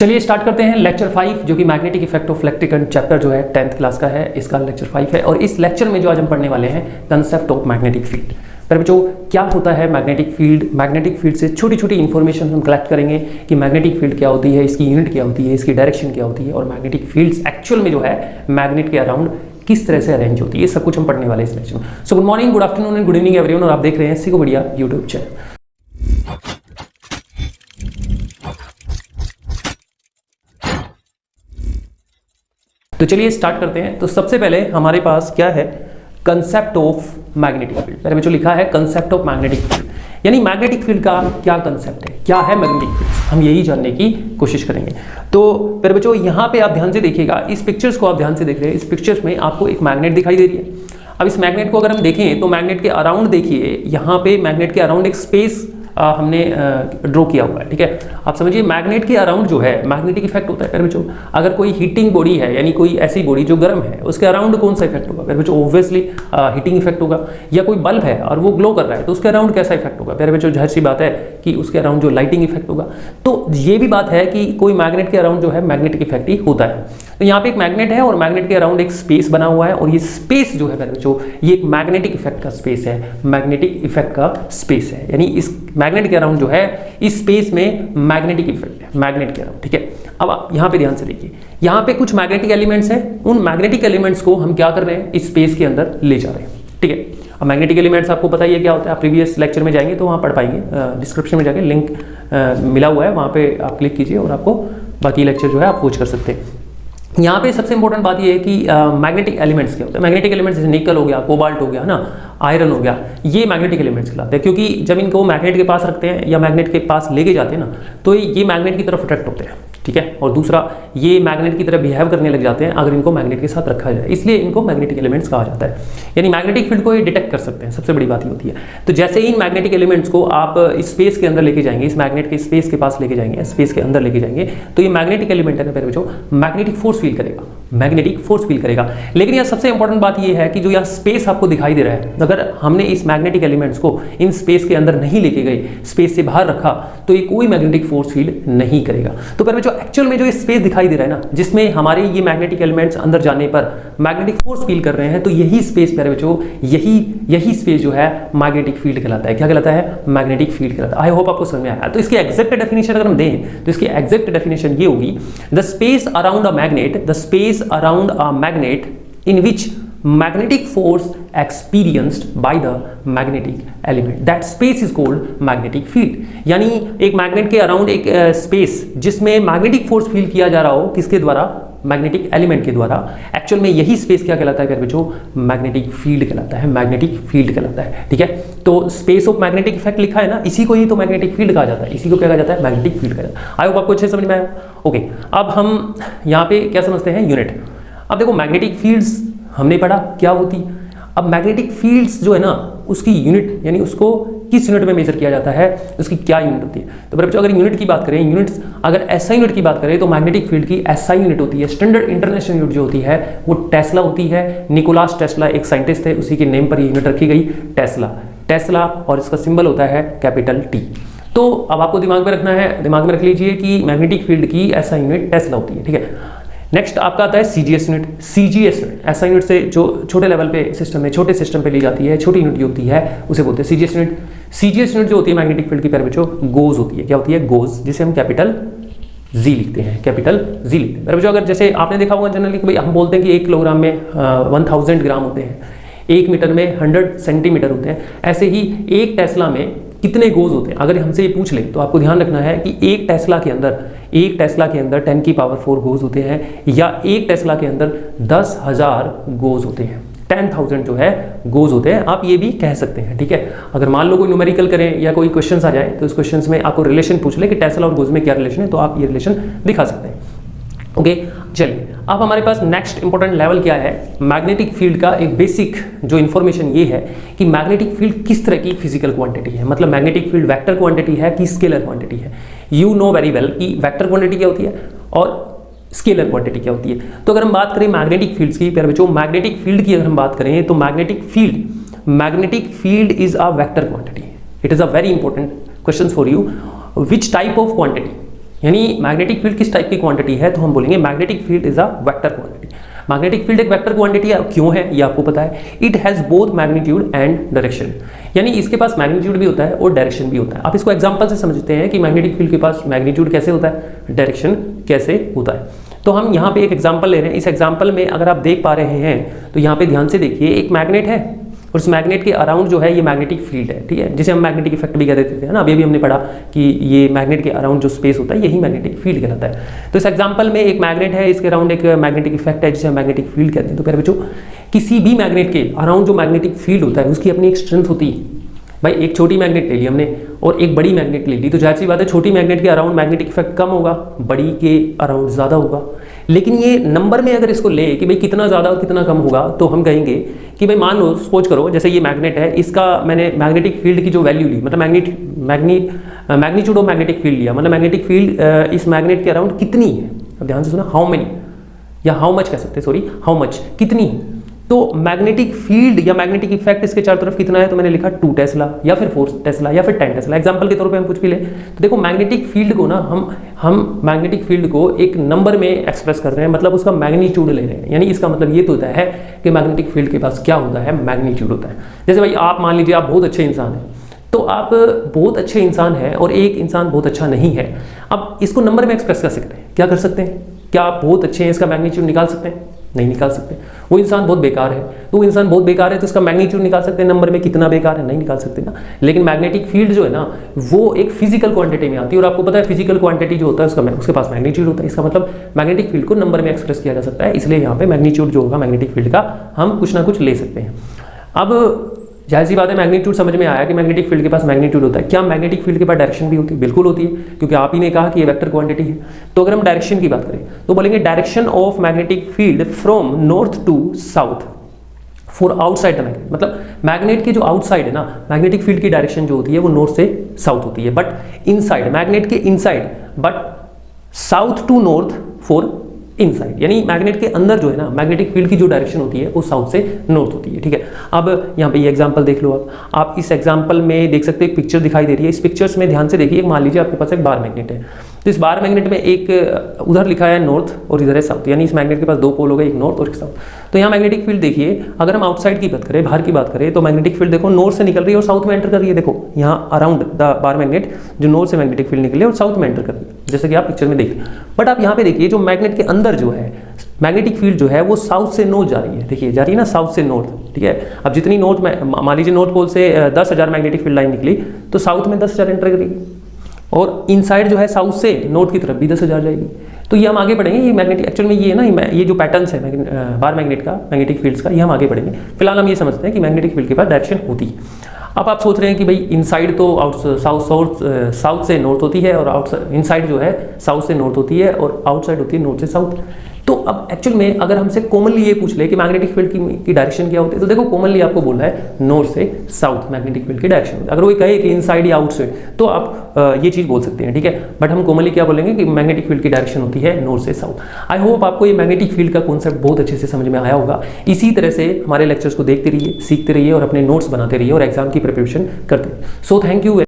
चलिए स्टार्ट करते हैं लेक्चर 5 जो कि magnetic effect of electric current chapter जो है 10th क्लास का है, इसका लेक्चर 5 है। और इस लेक्चर में जो आज हम पढ़ने वाले हैं कंसेप्ट ऑफ मैग्नेटिक फील्ड। पर बच्चों क्या होता है मैग्नेटिक फील्ड? मैग्नेटिक फील्ड से छोटी छोटी इन्फॉर्मेशन हम कलेक्ट करेंगे कि मैग्नेटिक फील्ड क्या होती है, इसकी यूनिट क्या होती है, इसकी डायरेक्शन क्या होती है और मैग्नेटिक फील्ड्स एक्चुअल में जो है मैग्नेट के अराउंड किस तरह से अरेंज होती है, ये सब कुछ हम पढ़ने वाले हैं इस लेक्चर में। So good morning, good afternoon and good evening everyone, और आप देख रहे हैं सीखो बढ़िया यूट्यूब चैनल। तो चलिए स्टार्ट करते हैं। तो सबसे पहले हमारे पास क्या है, कंसेप्ट ऑफ मैग्नेटिक फील्ड। पहले जो लिखा है कंसेप्ट ऑफ मैग्नेटिक फील्ड, यानी मैग्नेटिक फील्ड का क्या कंसेप्ट है, क्या है मैग्नेटिक फील्ड, हम यही जानने की कोशिश करेंगे। तो फिर बच्चों यहाँ पे आप ध्यान से देखिएगा, इस पिक्चर्स को आप ध्यान से देख रहे हैं। इस पिक्चर्स में आपको एक मैग्नेट दिखाई दे रही है। अब इस मैग्नेट को अगर हम देखें तो मैग्नेट के अराउंड देखिए, यहाँ पे मैग्नेट के अराउंड एक स्पेस हमने ड्रॉ किया हुआ है, ठीक है। आप समझिए मैग्नेट के अराउंड जो है मैग्नेटिक इफेक्ट होता है। फिर बच्चों अगर कोई हीटिंग बॉडी है, यानी कोई ऐसी बॉडी जो गर्म है, उसके अराउंड कौन सा इफेक्ट होगा? फिर बच्चों ऑब्वियसली हीटिंग इफेक्ट होगा। या कोई बल्ब है और वो ग्लो कर रहा है तो उसके अराउंड कैसा इफेक्ट होगा? फिर बच्चों जाहिर सी बात है कि उसके अराउंड जो लाइटिंग इफेक्ट होगा। तो ये भी बात है कि कोई मैग्नेट के अराउंड जो है मैग्नेटिक इफेक्ट ही होता है। तो यहाँ पे एक मैग्नेट है और मैग्नेट के अराउंड एक स्पेस बना हुआ है, और ये स्पेस जो है बच्चों ये एक मैग्नेटिक इफेक्ट का स्पेस है, मैग्नेटिक इफेक्ट का स्पेस है। यानी इस मैग्नेट के अराउंड जो है इस स्पेस में मैग्नेटिक इफेक्ट है, मैग्नेट के अराउंड, ठीक है। अब आप यहाँ पे ध्यान से देखिए, यहाँ पे कुछ मैग्नेटिक एलिमेंट्स हैं, उन मैग्नेटिक एलिमेंट्स को हम क्या कर रहे हैं, इस स्पेस के अंदर ले जा रहे हैं, ठीक है। अब मैग्नेटिक एलिमेंट्स आपको पता ही है क्या होता है, आप प्रीवियस लेक्चर में जाएंगे तो वहाँ पढ़ पाएंगे। डिस्क्रिप्शन में जाके लिंक मिला हुआ है, वहाँ पे आप क्लिक कीजिए और आपको बाकी लेक्चर जो है आप वॉच कर सकते हैं। यहाँ पे सबसे इंपॉर्टेंट बात ये है कि मैग्नेटिक एलिमेंट्स क्या होता है। मैग्नेटिक एलिमेंट्स जैसे निकल हो गया, कोबाल्ट हो गया ना, आयरन हो गया, ये मैग्नेटिक एलिमेंट्स कहलाते हैं। क्योंकि जब इनको मैग्नेट के पास रखते हैं या मैग्नेट के पास लेके जाते हैं ना, तो ये मैग्नेट की तरफ अट्रैक्ट होते हैं, ठीक है। और दूसरा ये मैग्नेट की तरह बिहेव करने लग जाते हैं अगर इनको मैग्नेट के साथ रखा जाए, इसलिए इनको मैग्नेटिक एलिमेंट्स कहा जाता है। यानी मैग्नेटिक फील्ड को ये डिटेक्ट कर सकते हैं, सबसे बड़ी बात ये होती है। तो जैसे ही इन मैग्नेटिक एलिमेंट्स को आप इस स्पेस के अंदर लेके जाएंगे, इस मैग्नेट के स्पेस के पास लेके जाएंगे, स्पेस के अंदर लेके जाएंगे, तो ये मैग्नेटिक एलिमेंट है ना जो मैग्नेटिक फोर्स फील करेगा, मैग्नेटिक फोर्स फील करेगा। लेकिन यहाँ सबसे इंपॉर्टेंट बात ये है कि जो यहाँ स्पेस आपको दिखाई दे रहा है, अगर हमने इस मैग्नेटिक एलिमेंट्स को इन स्पेस के अंदर नहीं लेके गए, स्पेस से बाहर रखा, तो ये कोई मैग्नेटिक फोर्स फील नहीं करेगा। तो पर जो एक्चुअल में जो स्पेस दिखाई दे रहा है ना, जिसमें हमारे ये मैग्नेटिक एलिमेंट्स अंदर जाने पर मैग्नेटिक फोर्स फील कर रहे हैं, तो यही स्पेस पर बच्चों यही स्पेस जो है मैग्नेटिक फील्ड कहलाता है। क्या कहलाता है? मैग्नेटिक फील्ड कहलाता है। आई होप आपको समझ में आया। तो इसकी एग्जैक्ट डेफिनेशन अगर हम दें तो इसकी एग्जैक्ट डेफिनेशन ये होगी, the space around a magnet, the space around a magnet in which magnetic force experienced by the magnetic element, that space is called magnetic field। यानी एक मैग्नेट के अराउंड एक स्पेस जिसमें मैग्नेटिक फोर्स फील किया जा रहा हो, किसके द्वारा? मैग्नेटिक एलिमेंट के द्वारा। एक्चुअल में यही स्पेस क्या कहलाता है बच्चों? मैग्नेटिक फील्ड कहलाता है, मैग्नेटिक फील्ड कहलाता है, ठीक है। तो स्पेस ऑफ मैग्नेटिक इफेक्ट लिखा है ना, इसी को ही तो मैग्नेटिक फील्ड कहा जाता है, इसी को क्या कहा जाता है? मैग्नेटिक फील्ड कहा जाता है। आई होप आपको अच्छे समझ में आया। ओके, अब हम यहाँ पे क्या समझते हैं? यूनिट। अब देखो मैग्नेटिक फील्ड्स हमने पढ़ा क्या होती। अब मैग्नेटिक फील्ड्स जो है ना, उसकी यूनिट, यानी उसको किस यूनिट में मेजर किया जाता है, उसकी क्या यूनिट होती है। तो बच्चों अगर यूनिट की बात करें, यूनिट्स अगर एसआई यूनिट की बात करें तो मैग्नेटिक फील्ड की एसआई यूनिट होती है, स्टैंडर्ड इंटरनेशनल यूनिट जो होती है वो टेस्ला होती है। निकोलास टेस्ला एक साइंटिस्ट थे, उसी के नेम पर ये यूनिट रखी गई, टेस्ला, और इसका सिंबल होता है कैपिटल टी। तो अब आपको दिमाग में रखना है, दिमाग में रख लीजिए कि मैग्नेटिक फील्ड की एसआई यूनिट टेस्ला होती है, ठीक है। नेक्स्ट आपका आता है सीजीएस यूनिट। सीजीएस यूनिट ऐसा यूनिट से जो छोटे लेवल पे सिस्टम में, छोटे सिस्टम पे ली जाती है, छोटी यूनिट जो होती है उसे बोलते हैं सीजीएस यूनिट। सीजीएस यूनिट जो होती है मैग्नेटिक फील्ड की पैर बच्चों गोज होती है। क्या होती है? गोज, जिसे हम कैपिटल जी लिखते हैं, कैपिटल जी लिखते हैं। बच्चों अगर जैसे आपने देखा होगा जनरली कि भाई हम बोलते हैं कि 1 किलोग्राम में 1000 ग्राम होते हैं, 1 मीटर में 100 सेंटीमीटर होते हैं, ऐसे ही 1 टेस्ला में कितने गोज होते हैं। अगर हमसे ये पूछ ले तो आपको ध्यान रखना है कि 1 टेस्ला के अंदर 10 की पावर 4 गोज होते हैं, या 1 टेस्ला के अंदर 10,000 गोज होते हैं, 10,000 जो है गोज होते हैं। आप ये भी कह सकते हैं, ठीक है। अगर मान लो कोई न्यूमेरिकल करें या कोई क्वेश्चन आ जाए तो उस क्वेश्चन में आपको रिलेशन पूछ ले कि टेस्ला और गोज में क्या रिलेशन है, तो आप ये रिलेशन दिखा सकते हैं। ओके, चलिए अब हमारे पास नेक्स्ट इंपॉर्टेंट लेवल क्या है? मैग्नेटिक फील्ड का एक बेसिक जो इन्फॉर्मेशन ये है कि मैग्नेटिक फील्ड किस तरह की फिजिकल क्वांटिटी है, मतलब मैग्नेटिक फील्ड वेक्टर क्वांटिटी है कि स्केलर क्वांटिटी है। यू नो वेरी वेल कि वेक्टर क्वांटिटी क्या होती है और स्केलर क्वांटिटी क्या होती है। तो अगर हम बात करें मैग्नेटिक फील्ड्स की, प्यारे बच्चों मैग्नेटिक फील्ड की अगर हम बात करें तो magnetic field is a vector quantity. It is a very important question for you. Which type of quantity, यानी मैग्नेटिक फील्ड किस टाइप की क्वांटिटी है, तो हम बोलेंगे magnetic field is a vector quantity. Magnetic field एक वेक्टर क्वांटिटी है, क्यों है ये आपको पता है। It has both magnitude and direction, यानी इसके पास मैग्नीट्यूड भी होता है और डायरेक्शन भी होता है। आप इसको एग्जांपल से समझते हैं कि मैग्नेटिक फील्ड के पास मैग्नीट्यूड कैसे होता है, डायरेक्शन कैसे होता है। तो हम यहाँ पे एक एग्जांपल ले रहे हैं। इस एग्जांपल में अगर आप देख पा रहे हैं तो यहाँ पे ध्यान से देखिए, एक मैग्नेट है और उस मैग्नेट के अराउंड जो है ये मैग्नेटिक फील्ड है, ठीक है, जिसे हम मैग्नेटिक इफेक्ट भी कह देते थे ना। अभी भी हमने पढ़ा कि ये मैग्नेट के अराउंड जो स्पेस होता है यही मैग्नेटिक फील्ड कहलाता है। तो इस एग्जांपल में एक मैग्नेट है, इसके अराउंड एक मैग्नेटिक इफेक्ट है जिसे हम मैग्नेटिक फील्ड कहते हैं। तो प्यारे बच्चों, किसी भी मैग्नेट के अराउंड जो मैग्नेटिक फील्ड होता है उसकी अपनी एक स्ट्रेंथ होती है। भाई एक छोटी मैग्नेट ले ली हमने और एक बड़ी मैग्नेट ले ली, तो जाहिर सी बात है छोटी मैग्नेट के अराउंड मैग्नेटिक इफेक्ट कम होगा, बड़ी के अराउंड ज़्यादा होगा। लेकिन ये नंबर में अगर इसको ले कि भाई कितना ज़्यादा और कितना कम होगा, तो हम कहेंगे कि भाई मान लो, सपोज करो जैसे ये मैग्नेट है, इसका मैंने मैग्नेटिक फील्ड की जो वैल्यू ली, मतलब मैग्नीट्यूड ऑफ मैग्नेटिक फील्ड लिया, मतलब मैग्नेटिक फील्ड इस मैग्नेट के अराउंड कितनी है। अब ध्यान से सुना, हाउ मेनी या हाउ मच कह सकते हैं, सॉरी हाउ मच, कितनी। तो मैग्नेटिक फील्ड या मैग्नेटिक इफेक्ट इसके चारों तरफ कितना है, तो मैंने लिखा 2 टेस्ला या फिर 4 टेस्ला या फिर 10 टेस्ला। एग्जांपल के तौर पे हम कुछ भी लें, तो देखो मैग्नेटिक फील्ड को ना हम मैग्नेटिक फील्ड को एक नंबर में एक्सप्रेस कर रहे हैं, मतलब उसका मैग्नीट्यूड ले रहे हैं। यानी इसका मतलब ये तो होता है कि मैग्नेटिक फील्ड के पास क्या होता है, मैग्नीट्यूड होता है। जैसे भाई आप मान लीजिए आप बहुत अच्छे इंसान हैं, तो आप बहुत अच्छे इंसान हैं और एक इंसान बहुत अच्छा नहीं है। अब इसको नंबर में एक्सप्रेस कर सकते हैं, क्या कर सकते हैं, क्या आप बहुत अच्छे हैं इसका मैग्नीट्यूड निकाल सकते हैं, नहीं निकाल सकते। वो इंसान बहुत बेकार है, तो वो इंसान बहुत बेकार है तो इसका मैग्नीट्यूड निकाल सकते हैं नंबर में, कितना बेकार है, नहीं निकाल सकते ना। लेकिन मैग्नेटिक फील्ड जो है ना वो एक फिजिकल क्वांटिटी में आती है, और आपको पता है फिजिकल क्वांटिटी जो होता है उसके पास मैग्नीट्यूड होता है। इसका मतलब मैग्नेटिक फील्ड को नंबर में एक्सप्रेस किया जा सकता है, इसलिए यहाँ पे मैग्नीट्यूड जो होगा मैग्नेटिक फील्ड का हम कुछ ना कुछ ले सकते हैं। अब जाहिर सी बात है मैग्नीट्यूड समझ में आया कि मैग्नेटिक फील्ड के पास मैग्नीट्यूड होता है। क्या मैग्नेटिक फील्ड के पास डायरेक्शन भी होती है? बिल्कुल होती है, क्योंकि आप ही ने कहा कि ये वेक्टर क्वांटिटी है। तो अगर हम डायरेक्शन की बात करें तो बोलेंगे direction of magnetic field from north to south for outside the magnet. मतलब मैग्नेट की जो आउटसाइड है ना, मैग्नेटिक फील्ड की डायरेक्शन जो होती है वो नॉर्थ से साउथ होती है, बट इनसाइड, मैग्नेट के inside, but south to north for inside. यानी मैग्नेट के अंदर जो है ना मैग्नेटिक फील्ड की जो डायरेक्शन होती है वो साउथ से नॉर्थ होती है, ठीक है। अब यहाँ पे ये एग्जांपल देख लो आप इस एग्जांपल में देख सकते हो एक पिक्चर दिखाई दे रही है। इस पिक्चर्स में ध्यान से देखिए, मान लीजिए आपके पास एक बार मैग्नेट है, तो इस बार मैग्नेट में एक उधर लिखा है नॉर्थ और इधर है साउथ, यानी इस मैग्नेट के पास 2 पोल हो गए, एक नॉर्थ और एक साउथ। तो यहाँ मैग्नेटिक फील्ड देखिए, अगर हम आउटसाइड की बात करें, बाहर की बात करें, तो मैग्नेटिक फील्ड देखो नॉर्थ से निकल रही है और साउथ में एंटर कर रही है। देखो यहाँ अराउंड द बार मैग्नेट जो नॉर्थ से मैग्नेटिक फील्ड निकली है और साउथ में एंटर कर रही है, जैसे कि आप पिक्चर में देखिए। बट आप यहाँ पे देखिए जो मैग्नेट के अंदर जो है मैग्नेटिक फील्ड जो है वो साउथ से नॉर्थ जा रही है, देखिए जा रही है ना साउथ से नॉर्थ, ठीक है। अब जितनी नॉर्थ में मान लीजिए नॉर्थ पोल से 10,000 मैग्नेटिक फील्ड लाइन निकली, तो साउथ में 10,000 एंटर करेगी, और इनसाइड जो है साउथ से नॉर्थ की तरफ भी 10,000 जाएगी। तो ये हम आगे बढ़ेंगे, ये मैग्नेटिक एक्चुअल में ये है ना, ये जो पैटर्न्स है बार मैग्नेट का, मैग्नेटिक फील्ड्स का, ये हम आगे बढ़ेंगे। फिलहाल हम ये समझते हैं कि मैग्नेटिक फील्ड के पास डायरेक्शन होती है। अब आप सोच रहे हैं कि भाई इनसाइड तो साउथ से नॉर्थ होती है और आउटसाइड, इनसाइड जो है साउथ से नॉर्थ होती है और आउटसाइड होती है नॉर्थ से साउथ। तो अब एक्चुअल में अगर हमसे कॉमनली ये पूछ ले कि मैग्नेटिक फील्ड की डायरेक्शन क्या होती है, तो देखो कॉमनली आपको बोल रहा है नॉर्थ से साउथ मैग्नेटिक फील्ड की डायरेक्शन। अगर वो कहे कि इनसाइड या आउटसाइड तो आप ये चीज़ बोल सकते हैं, ठीक है। बट हम कॉमनली क्या बोलेंगे कि मैग्नेटिक फील्ड की डायरेक्शन होती है नॉर्थ से साउथ। आई होप आपको ये मैग्नेटिक फील्ड का कॉन्सेप्ट बहुत अच्छे से समझ में आया होगा। इसी तरह से हमारे लेक्चर्स को देखते रहिए, सीखते रहिए और अपने नोट्स बनाते रहिए और एग्जाम की प्रिपरेशन करते रहिए। So thank you.